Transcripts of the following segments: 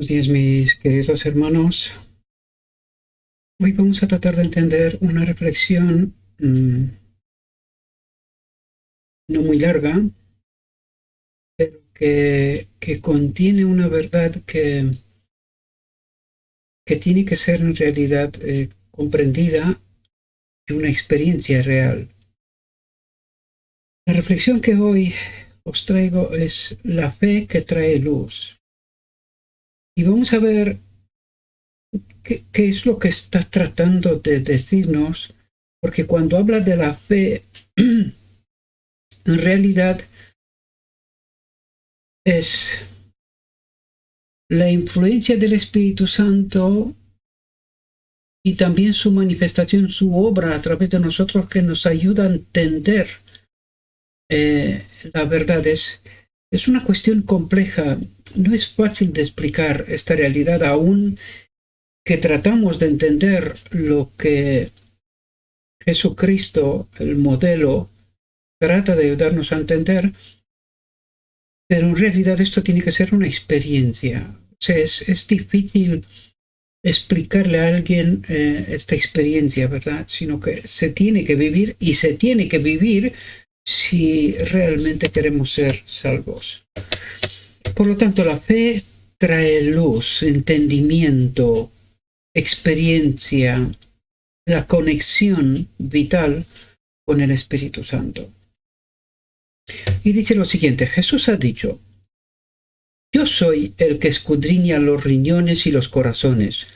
Buenos días, mis queridos hermanos. Hoy vamos a tratar de entender una reflexión no muy larga, pero que contiene una verdad que tiene que ser en realidad comprendida y una experiencia real. La reflexión que hoy os traigo es la fe que trae luz. Y vamos a ver qué es lo que está tratando de decirnos, porque cuando habla de la fe, en realidad es la influencia del Espíritu Santo y también su manifestación, su obra a través de nosotros que nos ayuda a entender la verdad. Es una cuestión compleja. No es fácil de explicar esta realidad, aún que tratamos de entender lo que Jesucristo, el modelo, trata de ayudarnos a entender, pero en realidad esto tiene que ser una experiencia. O sea, es difícil explicarle a alguien esta experiencia, ¿verdad? Sino que se tiene que vivir y se tiene que vivir si realmente queremos ser salvos. Por lo tanto, la fe trae luz, entendimiento, experiencia, la conexión vital con el Espíritu Santo. Y dice lo siguiente: Jesús ha dicho: yo soy el que escudriña los riñones y los corazones,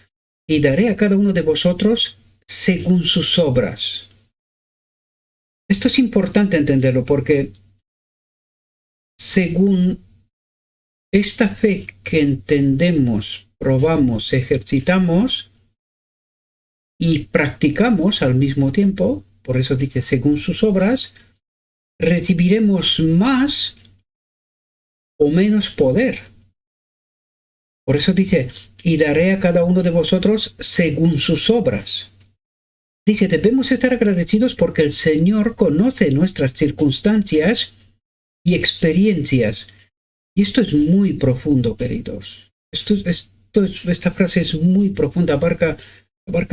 y daré a cada uno de vosotros según sus obras. Esto es importante entenderlo porque según esta fe que entendemos, probamos, ejercitamos y practicamos al mismo tiempo, por eso dice según sus obras, recibiremos más o menos poder. Por eso dice, y daré a cada uno de vosotros según sus obras. Dice, debemos estar agradecidos porque el Señor conoce nuestras circunstancias y experiencias. Y esto es muy profundo, queridos. Esta frase es muy profunda, abarca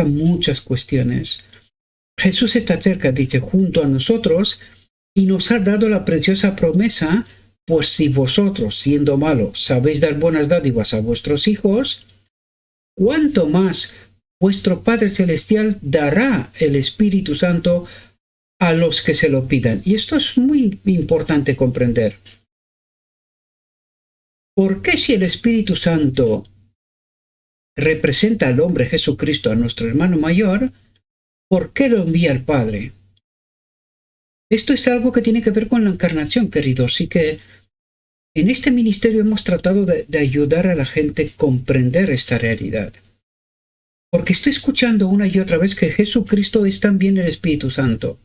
muchas cuestiones. Jesús está cerca, dice, junto a nosotros, y nos ha dado la preciosa promesa: pues si vosotros, siendo malos, sabéis dar buenas dádivas a vuestros hijos, ¿cuánto más vuestro Padre Celestial dará el Espíritu Santo a los que se lo pidan? Y esto es muy importante comprender. ¿Por qué si el Espíritu Santo representa al hombre Jesucristo, a nuestro hermano mayor, por qué lo envía el Padre? Esto es algo que tiene que ver con la encarnación, queridos, y que en este ministerio hemos tratado de ayudar a la gente a comprender esta realidad. Porque estoy escuchando una y otra vez que Jesucristo es también el Espíritu Santo,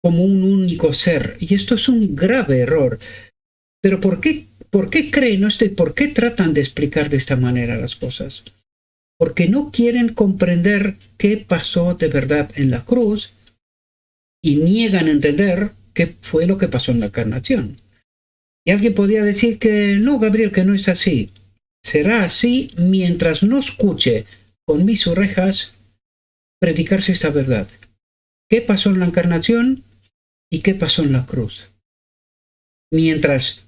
como un único ser, y esto es un grave error. Pero ¿por qué creen esto y por qué tratan de explicar de esta manera las cosas? Porque no quieren comprender qué pasó de verdad en la cruz y niegan entender qué fue lo que pasó en la encarnación. Y alguien podría decir que no, Gabriel, que no es así. Será así mientras no escuche con mis orejas predicarse esta verdad. ¿Qué pasó en la encarnación y qué pasó en la cruz? Mientras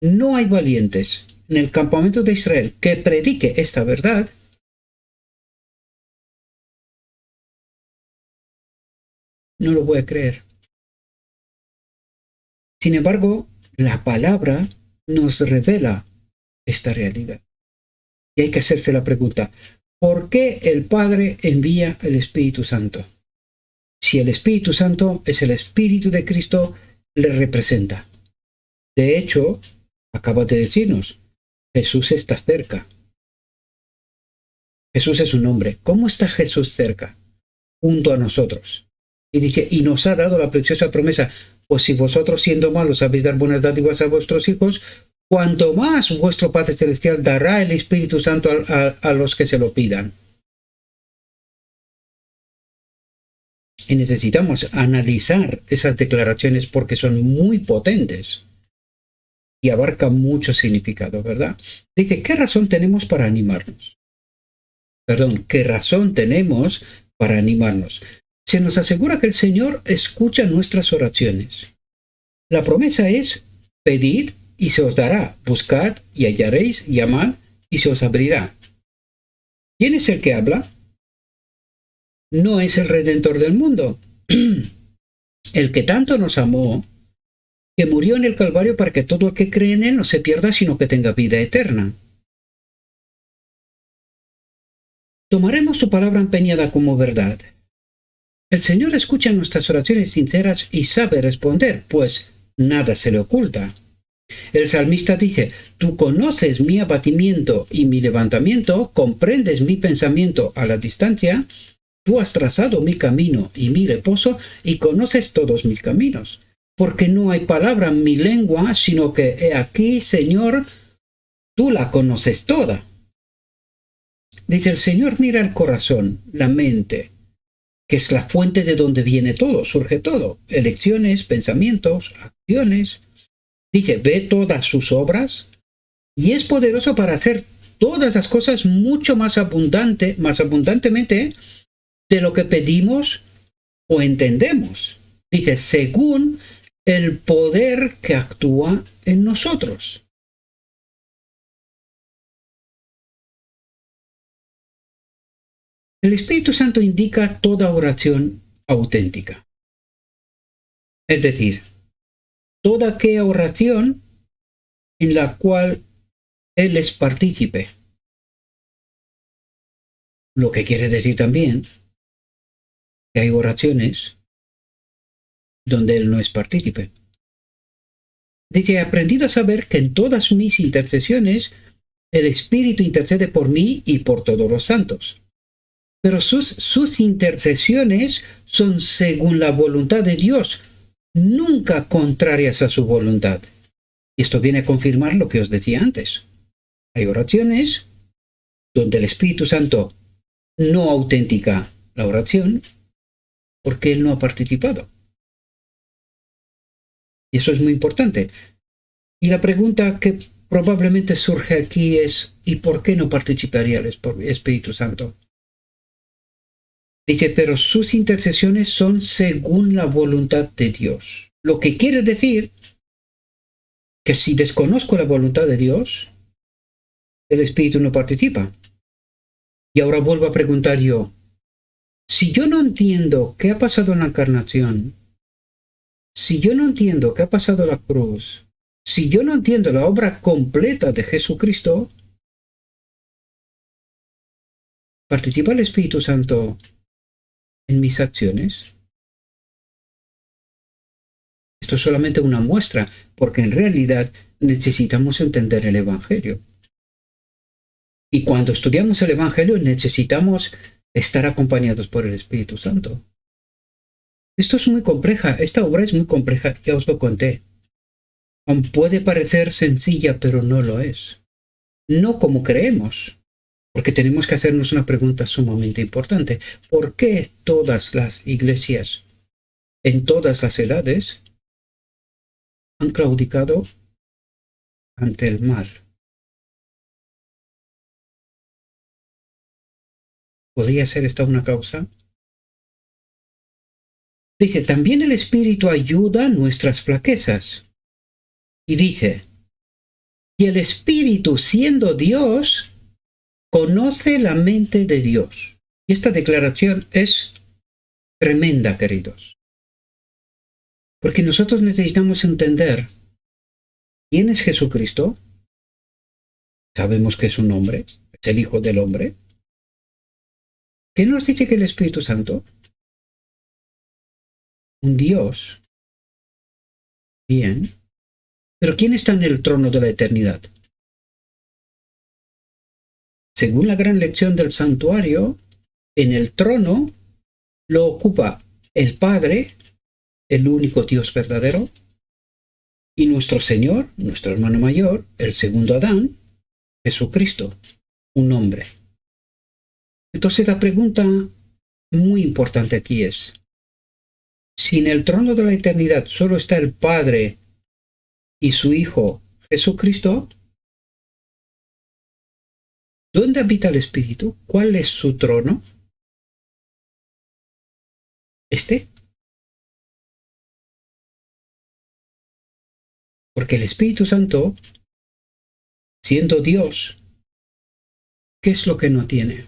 no hay valientes en el campamento de Israel que predique esta verdad, no lo voy a creer. Sin embargo, la palabra nos revela esta realidad. Y hay que hacerse la pregunta: ¿por qué el Padre envía el Espíritu Santo? Si el Espíritu Santo es el Espíritu de Cristo, le representa. De hecho, acaba de decirnos, Jesús está cerca. Jesús es un hombre. ¿Cómo está Jesús cerca? Junto a nosotros. Y dice, y nos ha dado la preciosa promesa: pues si vosotros, siendo malos, sabéis dar buenas dádivas a vuestros hijos, cuanto más vuestro Padre Celestial dará el Espíritu Santo a los que se lo pidan. Y necesitamos analizar esas declaraciones porque son muy potentes. y abarca mucho significado, ¿verdad? Dice, ¿qué razón tenemos para animarnos? Perdón, ¿qué razón tenemos para animarnos? Se nos asegura que el Señor escucha nuestras oraciones. La promesa es, pedid y se os dará, buscad y hallaréis, llamad y se os abrirá. ¿Quién es el que habla? No es el Redentor del mundo, el que tanto nos amó, que murió en el Calvario para que todo el que cree en él no se pierda, sino que tenga vida eterna. Tomaremos su palabra empeñada como verdad. El Señor escucha nuestras oraciones sinceras y sabe responder, pues nada se le oculta. El salmista dice, tú conoces mi abatimiento y mi levantamiento, comprendes mi pensamiento a la distancia, tú has trazado mi camino y mi reposo y conoces todos mis caminos. Porque no hay palabra en mi lengua, sino que he aquí, Señor, tú la conoces toda. Dice, el Señor mira el corazón, la mente, que es la fuente de donde viene todo, surge todo. Elecciones, pensamientos, acciones. Dice, ve todas sus obras y es poderoso para hacer todas las cosas mucho más abundantemente de lo que pedimos o entendemos. Dice, según el poder que actúa en nosotros. El Espíritu Santo indica toda oración auténtica. Es decir, toda aquella oración en la cual Él es partícipe. Lo que quiere decir también que hay oraciones donde Él no es partícipe. Dice, he aprendido a saber que en todas mis intercesiones el Espíritu intercede por mí y por todos los santos. Pero sus intercesiones son según la voluntad de Dios, nunca contrarias a su voluntad. Y esto viene a confirmar lo que os decía antes. Hay oraciones donde el Espíritu Santo no autentica la oración porque Él no ha participado. Y eso es muy importante. Y la pregunta que probablemente surge aquí es, ¿y por qué no participaría el Espíritu Santo? Dice, pero sus intercesiones son según la voluntad de Dios. Lo que quiere decir que si desconozco la voluntad de Dios, el Espíritu no participa. Y ahora vuelvo a preguntar yo, si yo no entiendo qué ha pasado en la encarnación, si yo no entiendo qué ha pasado en la cruz, si yo no entiendo la obra completa de Jesucristo, ¿participa el Espíritu Santo en mis acciones? Esto es solamente una muestra, porque en realidad necesitamos entender el Evangelio. Y cuando estudiamos el Evangelio necesitamos estar acompañados por el Espíritu Santo. Esto es muy compleja, esta obra es muy compleja, ya os lo conté. Aun puede parecer sencilla, pero no lo es. No como creemos, porque tenemos que hacernos una pregunta sumamente importante. ¿Por qué todas las iglesias, en todas las edades, han claudicado ante el mal? ¿Podría ser esta una causa? Dice, también el Espíritu ayuda a nuestras flaquezas. Y dice, y el Espíritu, siendo Dios, conoce la mente de Dios. Y esta declaración es tremenda, queridos. Porque nosotros necesitamos entender quién es Jesucristo. Sabemos que es un hombre, es el Hijo del Hombre. ¿Qué nos dice que el Espíritu Santo? Un Dios. Bien. Pero ¿quién está en el trono de la eternidad? Según la gran lección del santuario, en el trono lo ocupa el Padre, el único Dios verdadero, y nuestro Señor, nuestro hermano mayor, el segundo Adán, Jesucristo, un hombre. Entonces la pregunta muy importante aquí es, si en el trono de la eternidad solo está el Padre y su Hijo Jesucristo, ¿dónde habita el Espíritu? ¿Cuál es su trono? Porque el Espíritu Santo, siendo Dios, ¿qué es lo que no tiene?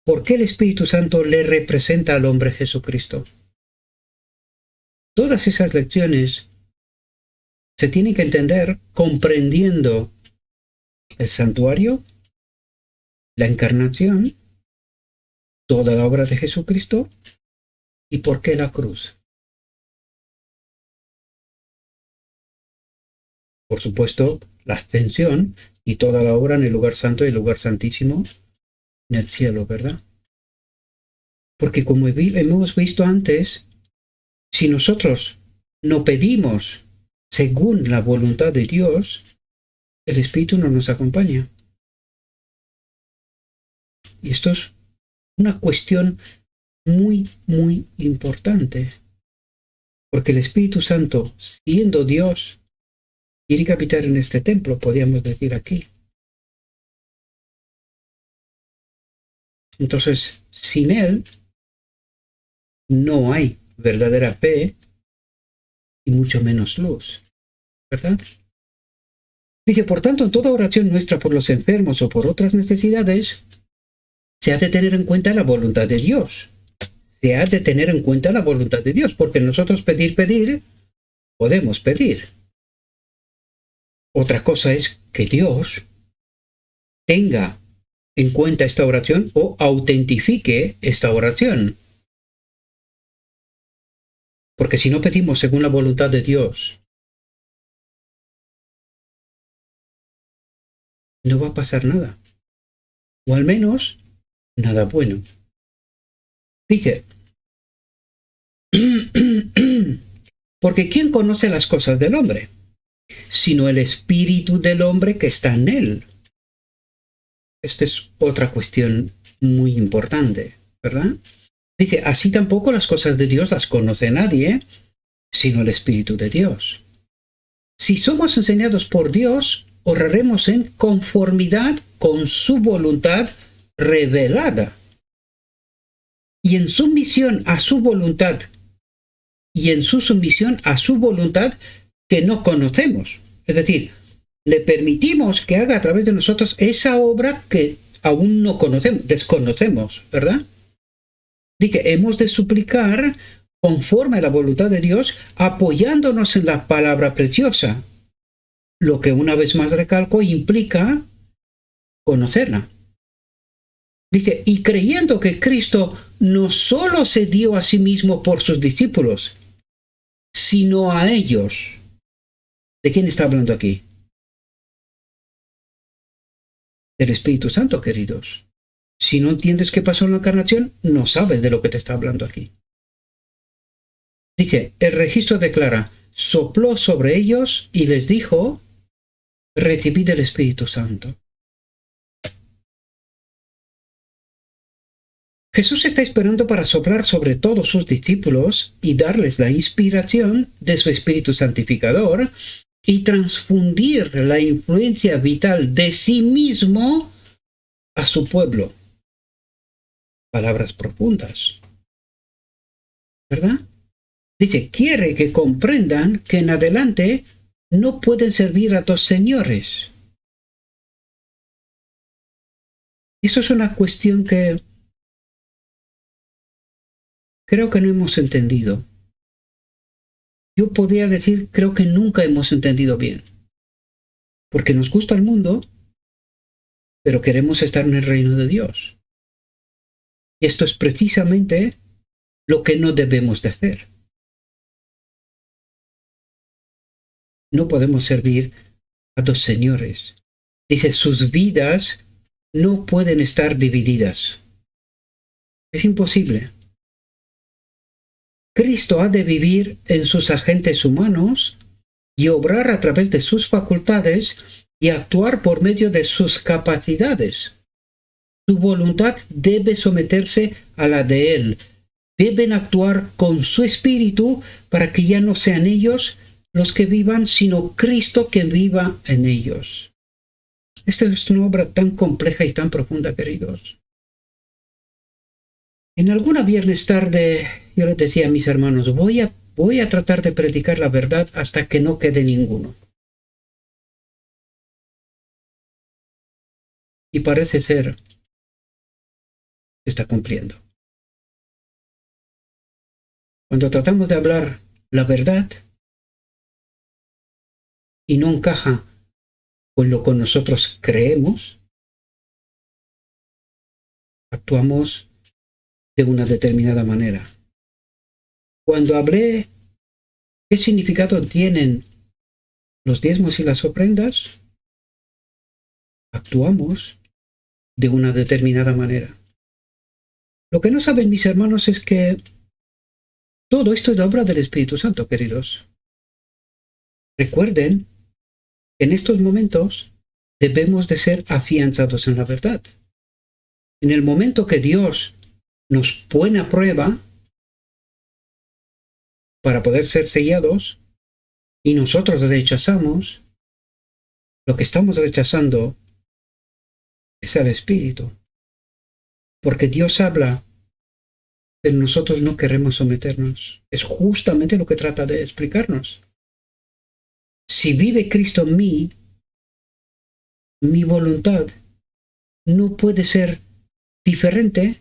¿Por qué el Espíritu Santo le representa al hombre Jesucristo? Todas esas lecciones se tienen que entender comprendiendo el santuario, la encarnación, toda la obra de Jesucristo y por qué la cruz. Por supuesto, la ascensión y toda la obra en el lugar santo y el lugar santísimo en el cielo, ¿verdad? Porque como hemos visto antes, si nosotros no pedimos según la voluntad de Dios, el Espíritu no nos acompaña. Y esto es una cuestión muy, muy importante. Porque el Espíritu Santo, siendo Dios, quiere habitar en este templo, podríamos decir aquí. Entonces, sin Él, no hay verdadera fe y mucho menos luz, ¿verdad? Dije, por tanto, en toda oración nuestra por los enfermos o por otras necesidades, se ha de tener en cuenta la voluntad de Dios. Se ha de tener en cuenta la voluntad de Dios, porque nosotros pedir, podemos pedir. Otra cosa es que Dios tenga en cuenta esta oración o autentifique esta oración. Porque si no pedimos según la voluntad de Dios, no va a pasar nada. O al menos, nada bueno. Dice, porque ¿quién conoce las cosas del hombre? Sino el espíritu del hombre que está en él. Esta es otra cuestión muy importante, ¿verdad? Dice, así tampoco las cosas de Dios las conoce nadie, sino el Espíritu de Dios. Si somos enseñados por Dios, obraremos en conformidad con su voluntad revelada. Y en sumisión a su voluntad, y en su sumisión a su voluntad que no conocemos. Es decir, le permitimos que haga a través de nosotros esa obra que aún no conocemos, desconocemos, ¿verdad? Dice, hemos de suplicar conforme a la voluntad de Dios, apoyándonos en la palabra preciosa, lo que una vez más recalco implica conocerla. Dice, y creyendo que Cristo no solo se dio a sí mismo por sus discípulos, sino a ellos. ¿De quién está hablando aquí? Del Espíritu Santo, queridos. Si no entiendes qué pasó en la encarnación, no sabes de lo que te está hablando aquí. Dice, el registro declara, sopló sobre ellos y les dijo, recibid el Espíritu Santo. Jesús está esperando para soplar sobre todos sus discípulos y darles la inspiración de su Espíritu Santificador y transfundir la influencia vital de sí mismo a su pueblo. Palabras profundas, ¿verdad? Dice, quiere que comprendan que en adelante no pueden servir a dos señores. Eso es una cuestión que creo que no hemos entendido. Yo podría decir, creo que nunca hemos entendido bien. Porque nos gusta el mundo, pero queremos estar en el reino de Dios. Y esto es precisamente lo que no debemos de hacer. No podemos servir a dos señores. Dice, sus vidas no pueden estar divididas. Es imposible. Cristo ha de vivir en sus agentes humanos y obrar a través de sus facultades y actuar por medio de sus capacidades. Su voluntad debe someterse a la de Él. Deben actuar con su espíritu para que ya no sean ellos los que vivan, sino Cristo que viva en ellos. Esta es una obra tan compleja y tan profunda, queridos. En alguna viernes tarde yo les decía a mis hermanos, voy a tratar de predicar la verdad hasta que no quede ninguno. Y parece ser que se está cumpliendo. Cuando tratamos de hablar la verdad y no encaja con lo que nosotros creemos, actuamos de una determinada manera. Cuando hablé qué significado tienen los diezmos y las ofrendas, actuamos de una determinada manera. Lo que no saben mis hermanos es que todo esto es obra del Espíritu Santo, queridos. Recuerden que en estos momentos debemos de ser afianzados en la verdad. En el momento que Dios nos pone a prueba para poder ser sellados y nosotros rechazamos, lo que estamos rechazando es al Espíritu. Porque Dios habla, pero nosotros no queremos someternos. Es justamente lo que trata de explicarnos. Si vive Cristo en mí, mi voluntad no puede ser diferente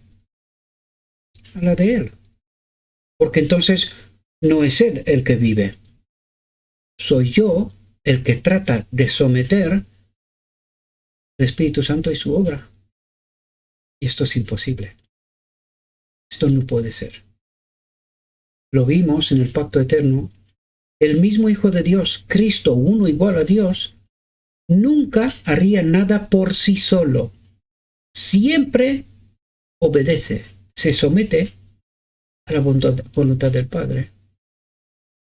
a la de Él. Porque entonces no es Él el que vive. Soy yo el que trata de someter al Espíritu Santo y su obra. Y esto es imposible. Esto no puede ser. Lo vimos en el pacto eterno. El mismo Hijo de Dios, Cristo, uno igual a Dios, nunca haría nada por sí solo. Siempre obedece, se somete a la voluntad del Padre.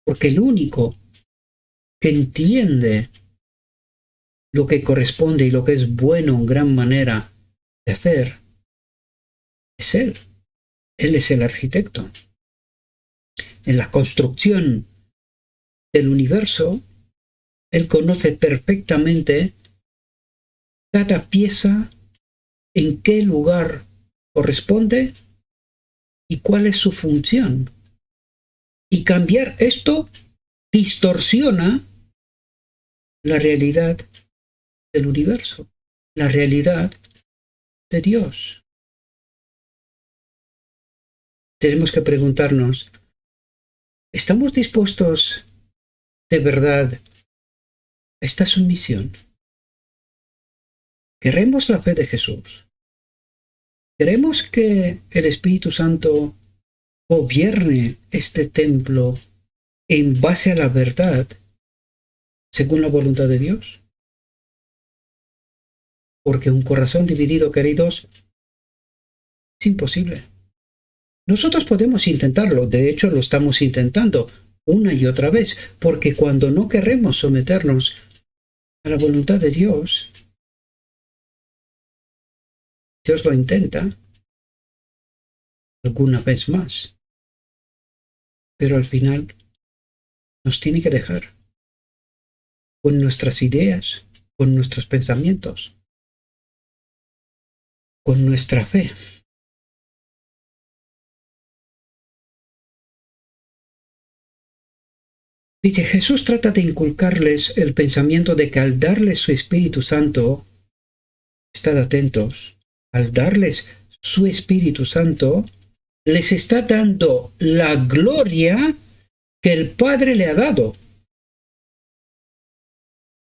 Porque el único que entiende lo que corresponde y lo que es bueno en gran manera de hacer es Él. Él es el arquitecto. En la construcción del universo, Él conoce perfectamente cada pieza, en qué lugar corresponde y cuál es su función. Y cambiar esto distorsiona la realidad del universo, la realidad de Dios. Tenemos que preguntarnos, ¿estamos dispuestos de verdad a esta sumisión? ¿Queremos la fe de Jesús? ¿Queremos que el Espíritu Santo gobierne este templo en base a la verdad, según la voluntad de Dios? Porque un corazón dividido, queridos, es imposible. Nosotros podemos intentarlo, de hecho lo estamos intentando una y otra vez, porque cuando no queremos someternos a la voluntad de Dios, Dios lo intenta alguna vez más, pero al final nos tiene que dejar con nuestras ideas, con nuestros pensamientos, con nuestra fe. Dice, Jesús trata de inculcarles el pensamiento de que al darles su Espíritu Santo, estad atentos, al darles su Espíritu Santo, les está dando la gloria que el Padre le ha dado,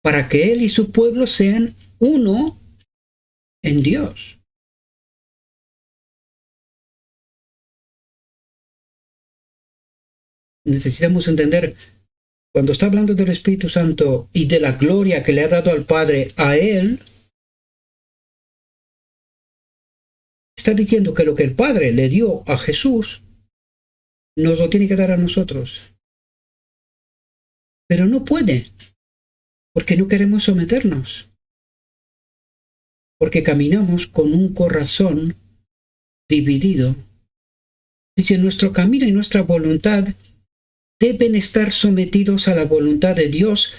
para que Él y su pueblo sean uno en Dios. Necesitamos entender, cuando está hablando del Espíritu Santo y de la gloria que le ha dado al Padre a Él, está diciendo que lo que el Padre le dio a Jesús, nos lo tiene que dar a nosotros. Pero no puede, porque no queremos someternos, porque caminamos con un corazón dividido. Dice, nuestro camino y nuestra voluntad deben estar sometidos a la voluntad de Dios,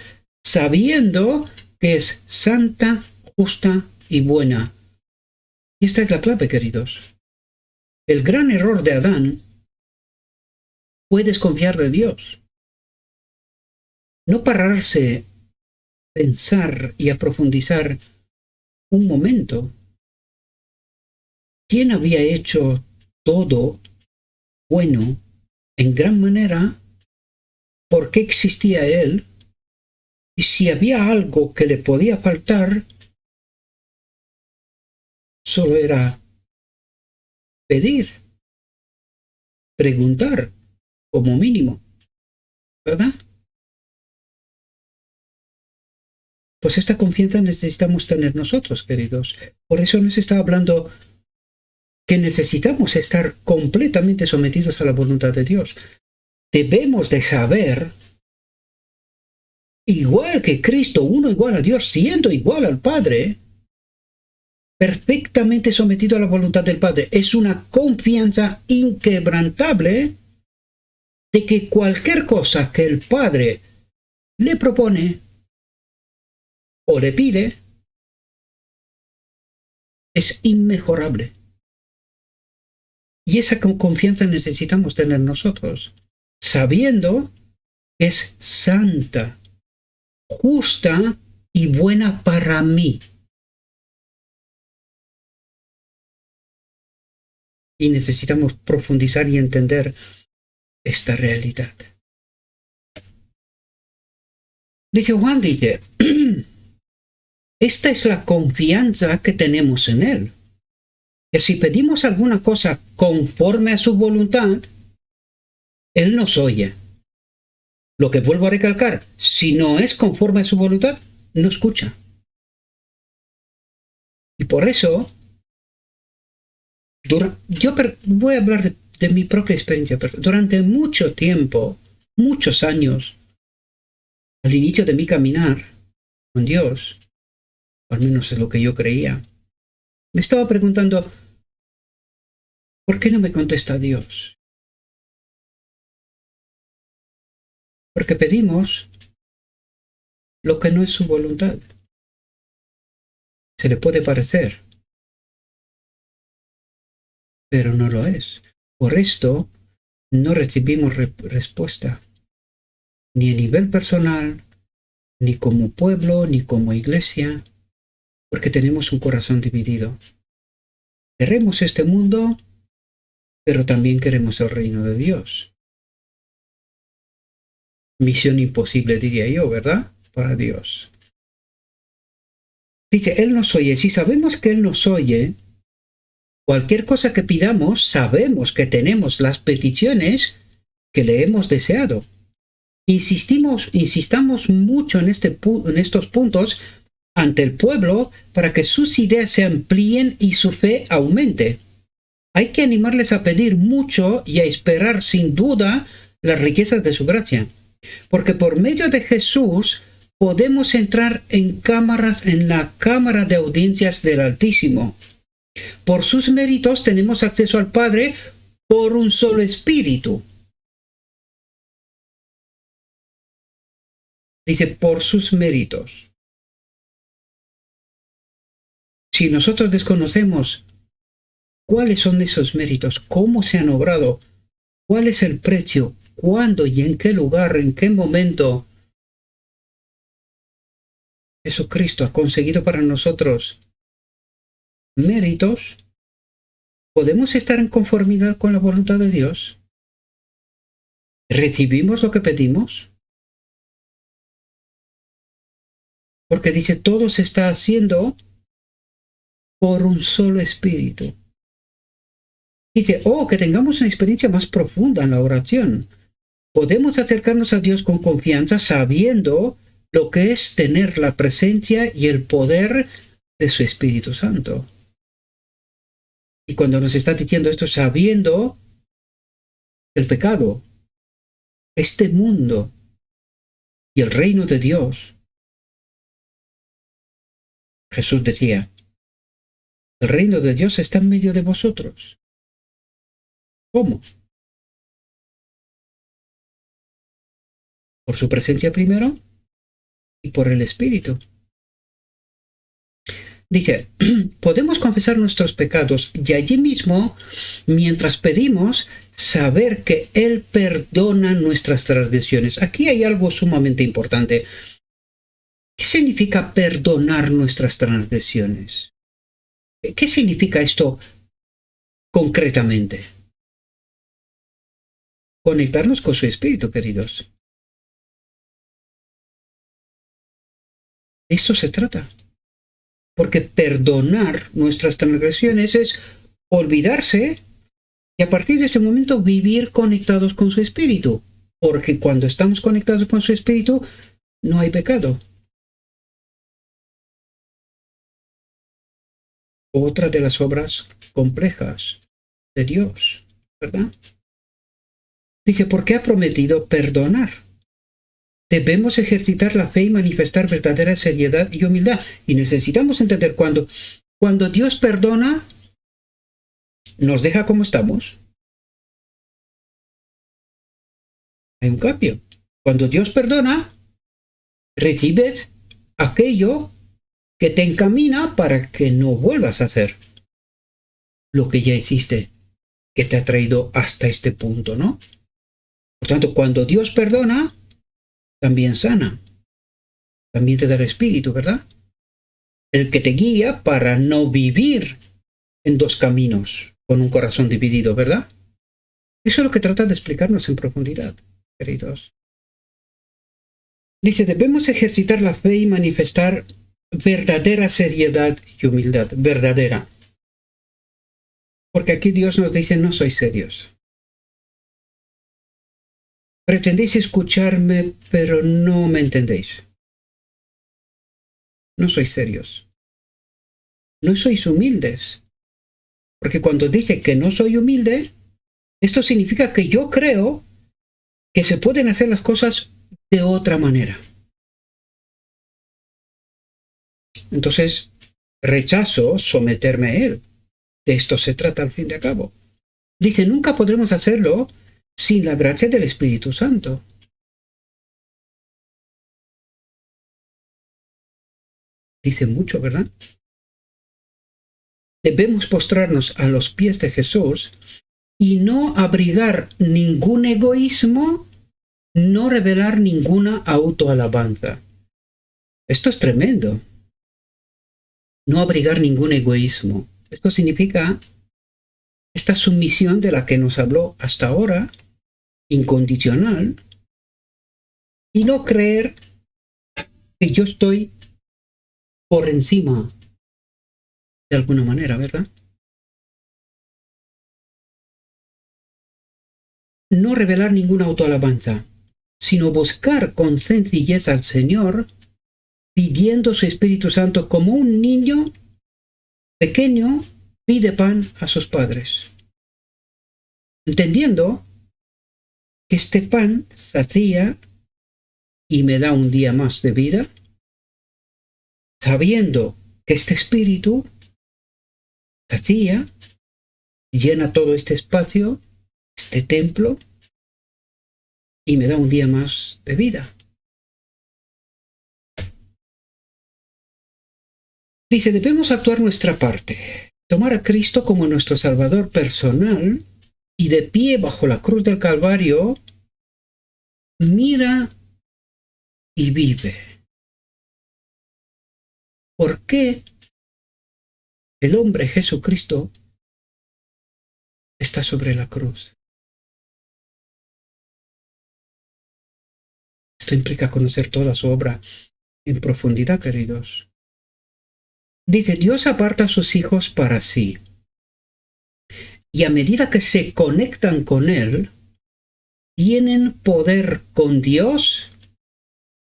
sabiendo que es santa, justa y buena. Y esta es la clave, queridos. El gran error de Adán fue desconfiar de Dios. No pararse, pensar y a profundizar un momento. ¿Quién había hecho todo bueno en gran manera? ¿Por qué existía Él? Y si había algo que le podía faltar, solo era pedir, preguntar, como mínimo, ¿verdad? Pues esta confianza necesitamos tener nosotros, queridos. Por eso nos está hablando que necesitamos estar completamente sometidos a la voluntad de Dios. Debemos de saber, igual que Cristo, uno igual a Dios, siendo igual al Padre, perfectamente sometido a la voluntad del Padre. Es una confianza inquebrantable de que cualquier cosa que el Padre le propone o le pide es inmejorable. Y esa confianza necesitamos tener nosotros, sabiendo que es santa, justa y buena para mí. Y necesitamos profundizar y entender esta realidad. Dice Juan, esta es la confianza que tenemos en Él. Que si pedimos alguna cosa conforme a su voluntad, Él nos oye. Lo que vuelvo a recalcar, si no es conforme a su voluntad, no escucha. Y por eso, yo voy a hablar de mi propia experiencia. Durante mucho tiempo, muchos años, al inicio de mi caminar con Dios, al menos es lo que yo creía, me estaba preguntando, ¿por qué no me contesta Dios? Porque pedimos lo que no es su voluntad. Se le puede parecer, pero no lo es. Por esto no recibimos respuesta, ni a nivel personal, ni como pueblo, ni como iglesia, porque tenemos un corazón dividido. Queremos este mundo, pero también queremos el reino de Dios. Misión imposible, diría yo, ¿verdad? Para Dios. Dice, Él nos oye. Si sabemos que Él nos oye, cualquier cosa que pidamos, sabemos que tenemos las peticiones que le hemos deseado. Insistamos mucho en estos puntos ante el pueblo para que sus ideas se amplíen y su fe aumente. Hay que animarles a pedir mucho y a esperar sin duda las riquezas de su gracia. Porque por medio de Jesús podemos entrar en la cámara de audiencias del Altísimo. Por sus méritos tenemos acceso al Padre por un solo Espíritu. Dice, por sus méritos. Si nosotros desconocemos cuáles son esos méritos, cómo se han obrado, cuál es el precio, cuándo y en qué lugar, en qué momento Jesucristo ha conseguido para nosotros méritos, ¿podemos estar en conformidad con la voluntad de Dios? ¿Recibimos lo que pedimos? Porque dice, todo se está haciendo por un solo espíritu. Dice, que tengamos una experiencia más profunda en la oración. Podemos acercarnos a Dios con confianza sabiendo lo que es tener la presencia y el poder de su Espíritu Santo. Y cuando nos está diciendo esto, sabiendo el pecado, este mundo y el reino de Dios, Jesús decía, el reino de Dios está en medio de vosotros. ¿Cómo? por su presencia primero y por el Espíritu. Dice, podemos confesar nuestros pecados y allí mismo, mientras pedimos, saber que Él perdona nuestras transgresiones. Aquí hay algo sumamente importante. ¿Qué significa perdonar nuestras transgresiones? ¿Qué significa esto concretamente? Conectarnos con su Espíritu, queridos. De esto se trata. Porque perdonar nuestras transgresiones es olvidarse y a partir de ese momento vivir conectados con su Espíritu. Porque cuando estamos conectados con su Espíritu, no hay pecado. Otra de las obras complejas de Dios, ¿verdad? Dice, ¿por qué ha prometido perdonar? Debemos ejercitar la fe y manifestar verdadera seriedad y humildad. Y necesitamos entender cuando Dios perdona, nos deja como estamos. Hay un cambio. Cuando Dios perdona, recibes aquello que te encamina para que no vuelvas a hacer lo que ya hiciste, que te ha traído hasta este punto, ¿no? Por tanto, cuando Dios perdona, también sana. También te da el Espíritu, ¿verdad? El que te guía para no vivir en dos caminos, con un corazón dividido, ¿verdad? Eso es lo que trata de explicarnos en profundidad, queridos. Dice, debemos ejercitar la fe y manifestar verdadera seriedad y humildad, verdadera. Porque aquí Dios nos dice, no sois serios. Pretendéis escucharme, pero no me entendéis. No sois serios. No sois humildes. Porque cuando dice que no soy humilde, esto significa que yo creo que se pueden hacer las cosas de otra manera. Entonces, rechazo someterme a Él. De esto se trata al fin de cabo. Dice, nunca podremos hacerlo sin la gracia del Espíritu Santo. Dice mucho, ¿verdad? Debemos postrarnos a los pies de Jesús y no abrigar ningún egoísmo, no revelar ninguna autoalabanza. Esto es tremendo. No abrigar ningún egoísmo. Esto significa esta sumisión de la que nos habló hasta ahora, incondicional, y no creer que yo estoy por encima de alguna manera, ¿verdad? No revelar ninguna autoalabanza, sino buscar con sencillez al Señor, pidiendo su Espíritu Santo como un niño pequeño pide pan a sus padres, entendiendo que este pan sacía y me da un día más de vida, sabiendo que este Espíritu sacía, llena todo este espacio, este templo, y me da un día más de vida. Dice, debemos actuar nuestra parte, tomar a Cristo como nuestro Salvador personal y de pie bajo la cruz del Calvario, mira y vive. ¿Por qué el hombre Jesucristo está sobre la cruz? Esto implica conocer toda su obra en profundidad, queridos. Dice, Dios aparta a sus hijos para sí. Y a medida que se conectan con Él, tienen poder con Dios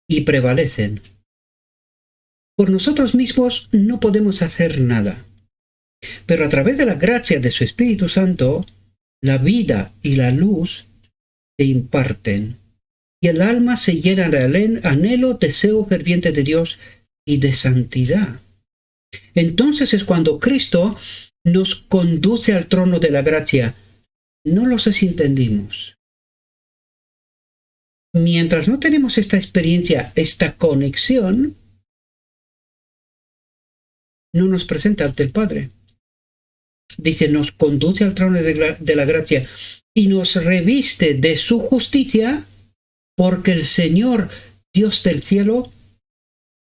y prevalecen. Por nosotros mismos no podemos hacer nada. Pero a través de la gracia de su Espíritu Santo, la vida y la luz se imparten. Y el alma se llena de anhelo, deseo ferviente de Dios y de santidad. Entonces es cuando Cristo nos conduce al trono de la gracia. No lo sé si entendimos. Mientras no tenemos esta experiencia, esta conexión, no nos presenta ante el Padre. Dice, nos conduce al trono de la gracia y nos reviste de su justicia porque el Señor, Dios del cielo,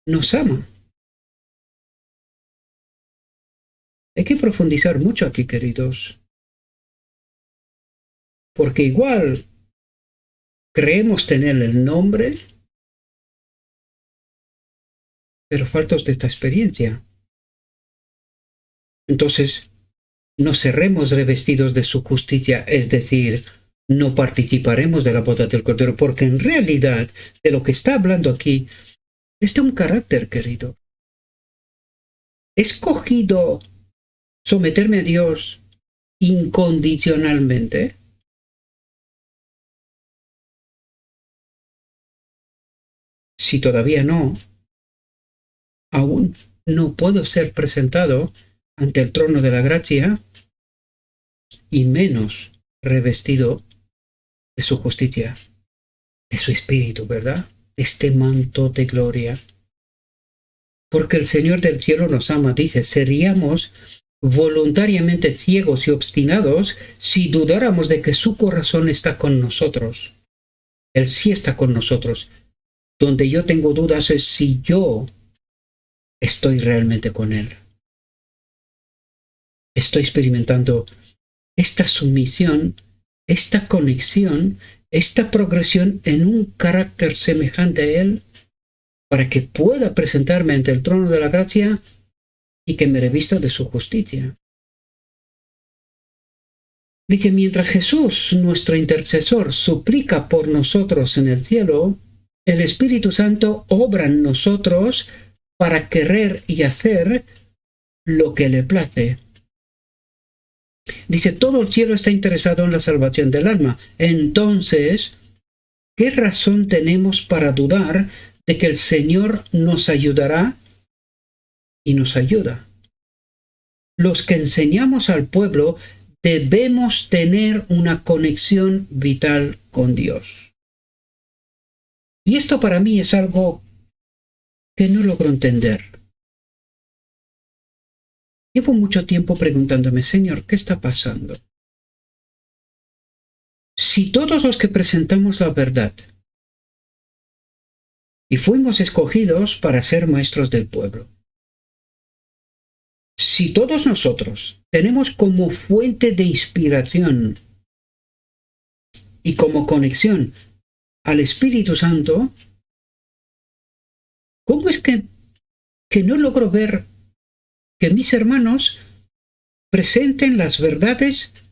nos ama. Hay que profundizar mucho aquí, queridos, porque igual creemos tener el nombre, pero faltos de esta experiencia. Entonces, no seremos revestidos de su justicia, es decir, no participaremos de la boda del Cordero, porque en realidad de lo que está hablando aquí es de un carácter, querido. He escogido someterme a Dios incondicionalmente. Si todavía no, aún no puedo ser presentado ante el trono de la gracia y menos revestido de su justicia, de su espíritu, ¿verdad? Este manto de gloria. Porque el Señor del cielo nos ama, dice, seríamos voluntariamente ciegos y obstinados si dudáramos de que su corazón está con nosotros. Él sí está con nosotros. Donde yo tengo dudas es si yo estoy realmente con Él. Estoy experimentando esta sumisión, esta conexión, esta progresión en un carácter semejante a Él para que pueda presentarme ante el trono de la gracia y que me revista de su justicia. Dice, mientras Jesús, nuestro intercesor, suplica por nosotros en el cielo, el Espíritu Santo obra en nosotros para querer y hacer lo que le place. Dice, todo el cielo está interesado en la salvación del alma. Entonces, ¿qué razón tenemos para dudar de que el Señor nos ayudará y nos ayuda? Los que enseñamos al pueblo debemos tener una conexión vital con Dios. Y esto para mí es algo que no logro entender. Llevo mucho tiempo preguntándome, Señor, ¿qué está pasando? Si todos los que presentamos la verdad y fuimos escogidos para ser maestros del pueblo, si todos nosotros tenemos como fuente de inspiración y como conexión al Espíritu Santo, ¿cómo es que no logro ver que mis hermanos presenten las verdades que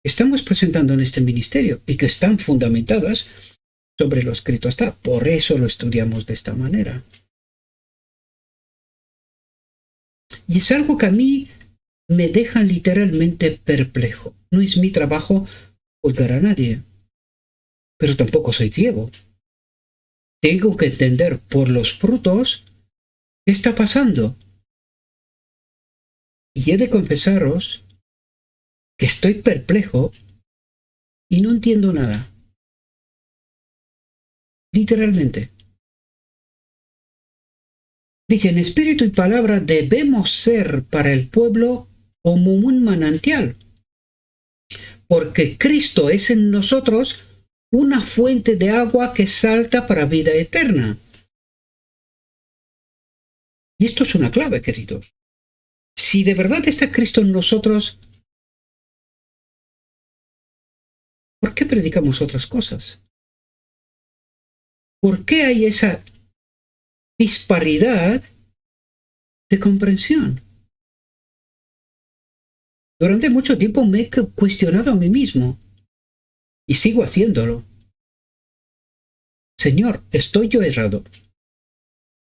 estamos presentando en este ministerio y que están fundamentadas sobre lo escrito está? Por eso lo estudiamos de esta manera. Y es algo que a mí me deja literalmente perplejo. No es mi trabajo juzgar a nadie, pero tampoco soy ciego. Tengo que entender por los frutos qué está pasando. Y he de confesaros que estoy perplejo y no entiendo nada. Literalmente. Dice, en espíritu y palabra debemos ser para el pueblo como un manantial, porque Cristo es en nosotros una fuente de agua que salta para vida eterna. Y esto es una clave, queridos. Si de verdad está Cristo en nosotros, ¿por qué predicamos otras cosas? ¿Por qué hay esa disparidad de comprensión? Durante mucho tiempo me he cuestionado a mí mismo y sigo haciéndolo. Señor, ¿estoy yo errado?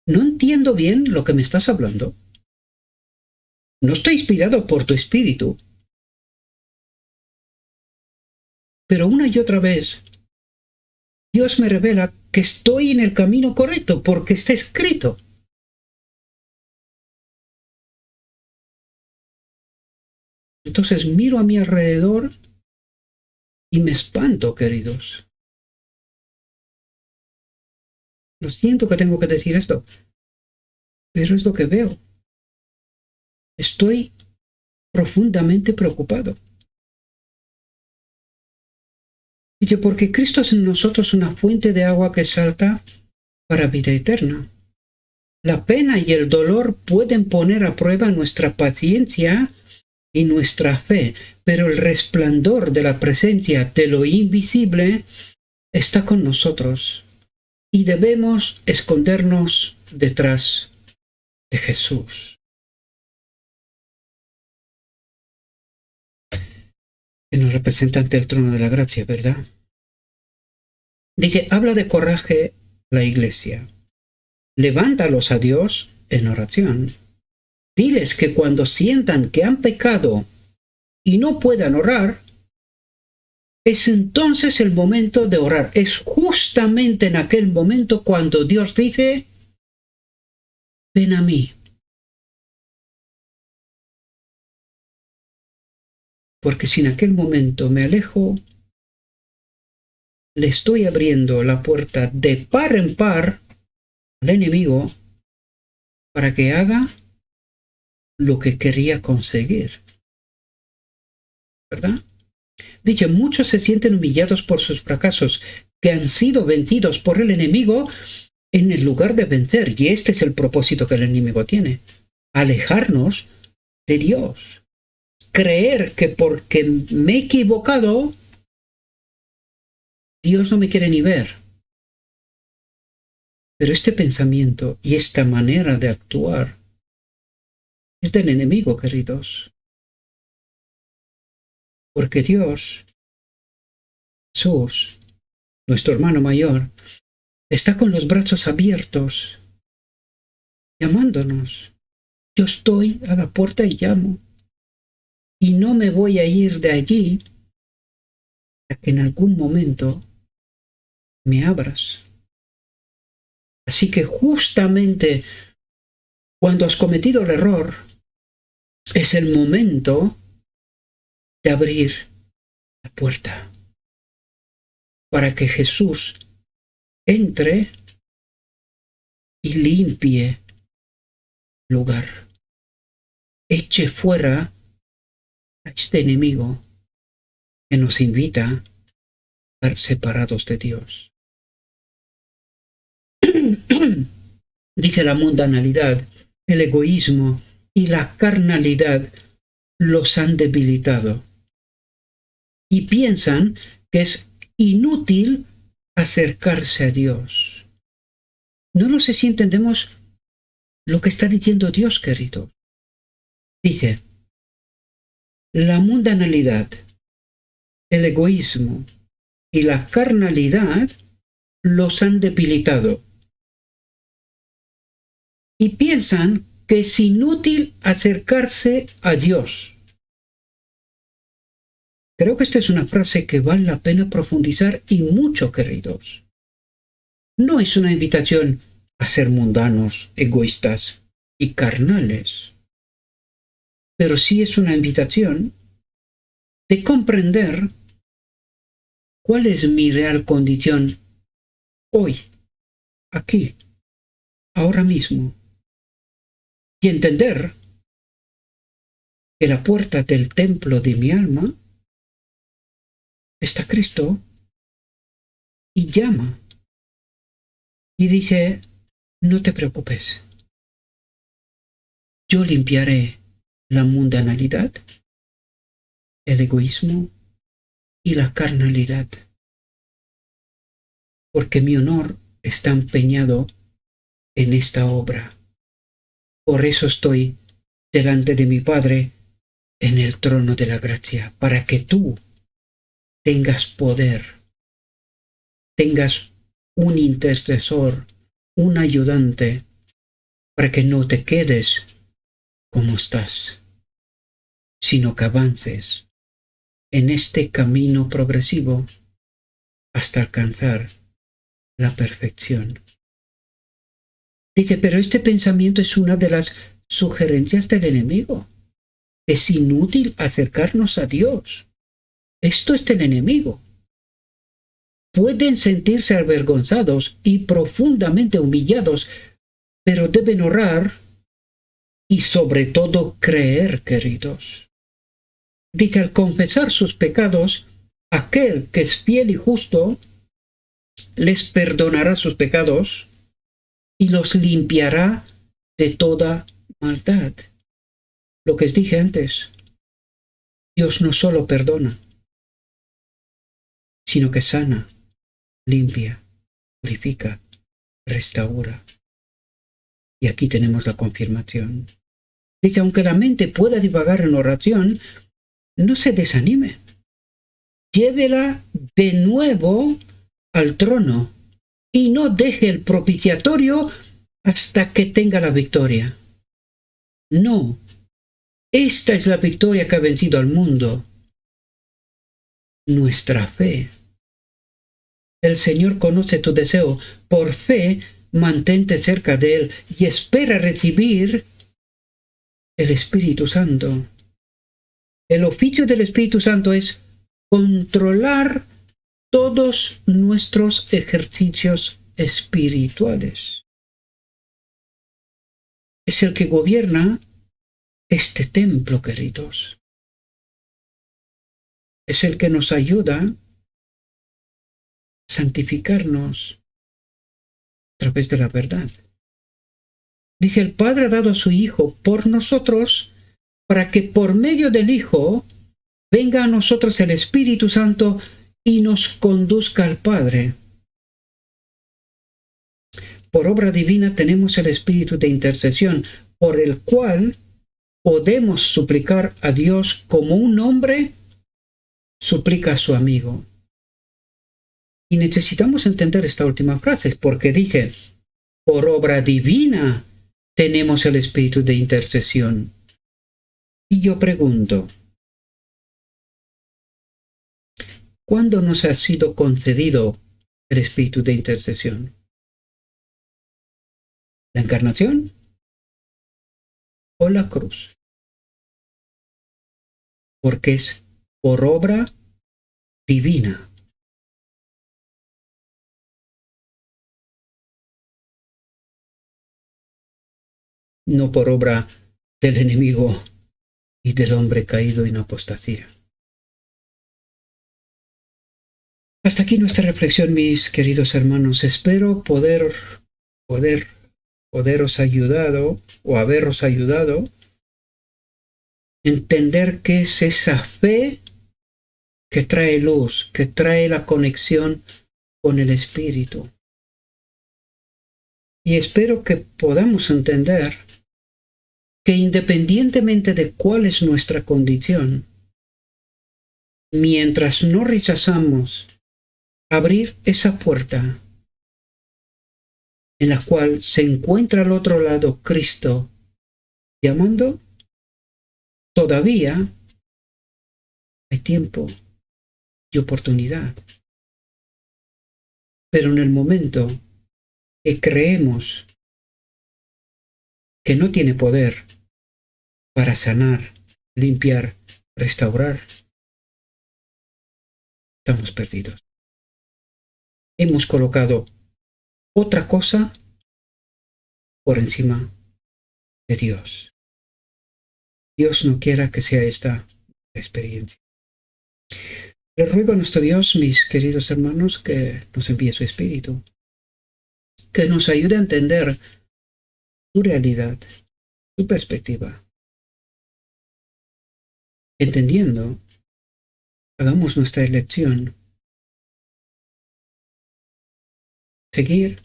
¿No entiendo bien lo que me estás hablando? ¿No estoy inspirado por tu espíritu? Pero una y otra vez, Dios me revela que estoy en el camino correcto porque está escrito. Entonces miro a mi alrededor y me espanto, queridos. Lo siento que tengo que decir esto, pero es lo que veo. Estoy profundamente preocupado. Dice, porque Cristo es en nosotros una fuente de agua que salta para vida eterna. La pena y el dolor pueden poner a prueba nuestra paciencia y nuestra fe, pero el resplandor de la presencia de lo invisible está con nosotros y debemos escondernos detrás de Jesús. Que nos representa ante el trono de la gracia, ¿verdad? Dije, habla de coraje la iglesia. Levántalos a Dios en oración. Diles que cuando sientan que han pecado y no puedan orar, es entonces el momento de orar. Es justamente en aquel momento cuando Dios dice, ven a mí. Porque si en aquel momento me alejo, le estoy abriendo la puerta de par en par al enemigo para que haga lo que quería conseguir. ¿Verdad? Dice, muchos se sienten humillados por sus fracasos, que han sido vencidos por el enemigo en el lugar de vencer. Y este es el propósito que el enemigo tiene. Alejarnos de Dios. Creer que porque me he equivocado, Dios no me quiere ni ver. Pero este pensamiento y esta manera de actuar es del enemigo, queridos. Porque Dios, Jesús, nuestro hermano mayor, está con los brazos abiertos, llamándonos. Yo estoy a la puerta y llamo. Y no me voy a ir de allí hasta que en algún momento me abras. Así que justamente cuando has cometido el error, es el momento de abrir la puerta para que Jesús entre y limpie el lugar. Eche fuera a este enemigo que nos invita a estar separados de Dios. Dice la mundanalidad, el egoísmo y la carnalidad los han debilitado y piensan que es inútil acercarse a Dios. No sé si entendemos lo que está diciendo Dios, queridos. Dice, la mundanalidad, el egoísmo y la carnalidad los han debilitado y piensan que es inútil acercarse a Dios. Creo que esta es una frase que vale la pena profundizar y mucho, queridos. No es una invitación a ser mundanos, egoístas y carnales, pero sí es una invitación de comprender cuál es mi real condición hoy, aquí, ahora mismo, y entender que la puerta del templo de mi alma está Cristo y llama y dice, no te preocupes, yo limpiaré la mundanalidad, el egoísmo y la carnalidad, porque mi honor está empeñado en esta obra. Por eso estoy delante de mi Padre en el trono de la gracia, para que tú tengas poder, tengas un intercesor, un ayudante, para que no te quedes como estás, sino que avances en este camino progresivo hasta alcanzar la perfección. Dice, pero este pensamiento es una de las sugerencias del enemigo. Es inútil acercarnos a Dios. Esto es del enemigo. pueden sentirse avergonzados y profundamente humillados, pero deben orar y sobre todo creer, queridos. Dice, al confesar sus pecados, aquel que es fiel y justo les perdonará sus pecados y los limpiará de toda maldad. Lo que os dije antes, Dios no solo perdona, sino que sana, limpia, purifica, restaura. Y aquí tenemos la confirmación. Dice, aunque la mente pueda divagar en oración, no se desanime. Llévela de nuevo al trono y no deje el propiciatorio hasta que tenga la victoria. No, esta es la victoria que ha vencido al mundo. Nuestra fe. El Señor conoce tu deseo. Por fe, mantente cerca de Él y espera recibir el Espíritu Santo. El oficio del Espíritu Santo es controlar todos nuestros ejercicios espirituales. Es el que gobierna este templo, queridos. Es el que nos ayuda a santificarnos a través de la verdad. Dice, el Padre ha dado a su Hijo por nosotros para que por medio del Hijo venga a nosotros el Espíritu Santo y nos conduzca al Padre. Por obra divina tenemos el Espíritu de intercesión, por el cual podemos suplicar a Dios como un hombre suplica a su amigo. Y necesitamos entender esta última frase, porque dije, por obra divina tenemos el Espíritu de intercesión. Y yo pregunto, ¿cuándo nos ha sido concedido el Espíritu de intercesión? ¿La encarnación o la cruz? Porque es por obra divina. No por obra del enemigo y del hombre caído en apostasía. Hasta aquí nuestra reflexión, mis queridos hermanos. Espero poderos ayudado o haberos ayudado a entender qué es esa fe que trae luz, que trae la conexión con el Espíritu. Y espero que podamos entender que independientemente de cuál es nuestra condición, mientras no rechazamos abrir esa puerta en la cual se encuentra al otro lado Cristo llamando, todavía hay tiempo y oportunidad. Pero en el momento que creemos que no tiene poder para sanar, limpiar, restaurar, estamos perdidos. Hemos colocado otra cosa por encima de Dios. Dios no quiera que sea esta experiencia. Le ruego a nuestro Dios, mis queridos hermanos, que nos envíe su Espíritu, que nos ayude a entender su realidad, su perspectiva. Entendiendo, hagamos nuestra elección. Seguir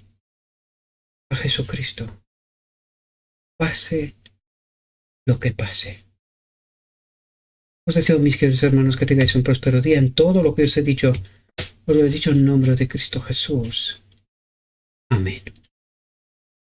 a Jesucristo, pase lo que pase. Os deseo, mis queridos hermanos, que tengáis un próspero día en todo lo que os he dicho. Os lo he dicho en nombre de Cristo Jesús. Amén.